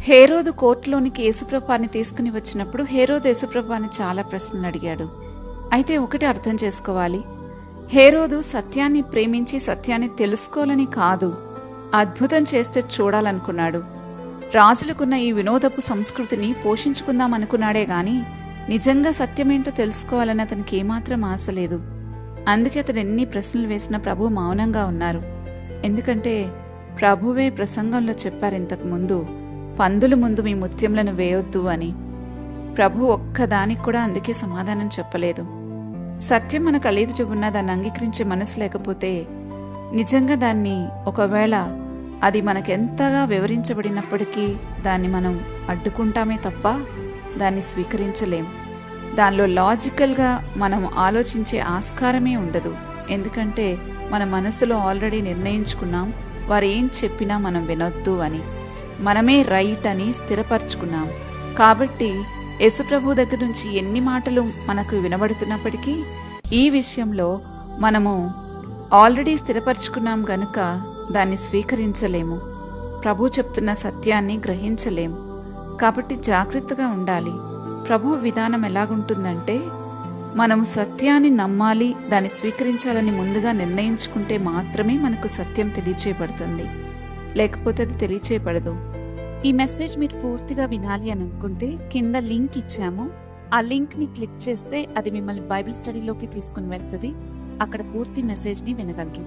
హేరోదు కోర్టులోనికి యేసుప్రభుని తీసుకుని వచ్చినప్పుడు హేరోదు యేసుప్రభుని చాలా ప్రశ్నలు అడిగాడు. అయితే ఒకటి అర్థం చేసుకోవాలి, హేరోదు సత్యాన్ని ప్రేమించి సత్యాన్ని తెలుసుకోవాలని కాదు, అద్భుతం చేస్తే చూడాలనుకున్నాడు. రాజులకున్న ఈ వినోదపు సంస్కృతిని పోషించుకుందామనుకున్నాడే గాని నిజంగా సత్యమేంటో తెలుసుకోవాలని అతనికి ఏమాత్రం ఆశ లేదు. అందుకే అతడు ఎన్ని ప్రశ్నలు వేసినా ప్రభు మౌనంగా ఉన్నారు. ఎందుకంటే ప్రభువే ప్రసంగంలో చెప్పారు, ఇంతకు ముందు పందుల ముందు మీ ముత్యములను వేయొద్దు అని. ప్రభు ఒక్కదానికి కూడా అందుకే సమాధానం చెప్పలేదు. సత్యం మన కళ్ళెదుట దాన్ని అంగీకరించే మనసు లేకపోతే నిజంగా దాన్ని ఒకవేళ అది మనకెంతగా వివరించబడినప్పటికీ దాన్ని మనం అడ్డుకుంటామే తప్ప దాన్ని స్వీకరించలేం. దానిలో లాజికల్గా మనం ఆలోచించే ఆస్కారమే ఉండదు. ఎందుకంటే మన మనసులో ఆల్రెడీ నిర్ణయించుకున్నాం, వారు ఏం చెప్పినా మనం వినొద్దు అని, మనమే రైట్ అని స్థిరపరచుకున్నాం. కాబట్టి యేసుప్రభు దగ్గర నుంచి ఎన్ని మాటలు మనకు వినబడుతున్నప్పటికీ ఈ విషయంలో మనము ఆల్రెడీ స్థిరపరచుకున్నాం గనుక దాన్ని స్వీకరించలేము. ప్రభు చెప్తున్న సత్యాన్ని గ్రహించలేము. కాబట్టి జాగ్రత్తగా ఉండాలి. ప్రభు విధానం ఎలాగుంటుందంటే, మనము సత్యాన్ని నమ్మాలి, దాన్ని స్వీకరించాలని ముందుగా నిర్ణయించుకుంటే మాత్రమే మనకు సత్యం తెలియచేయబడుతుంది, లేకపోతే అది తెలియచేయబడదు. ఈ మెసేజ్ మీరు పూర్తిగా వినాలి అని అనుకుంటే కింద లింక్ ఇచ్చాము. ఆ లింక్ని క్లిక్ చేస్తే అది మిమ్మల్ని బైబిల్ స్టడీలోకి తీసుకుని వెళ్తుంది. అక్కడ పూర్తి మెసేజ్ని వినగలరు.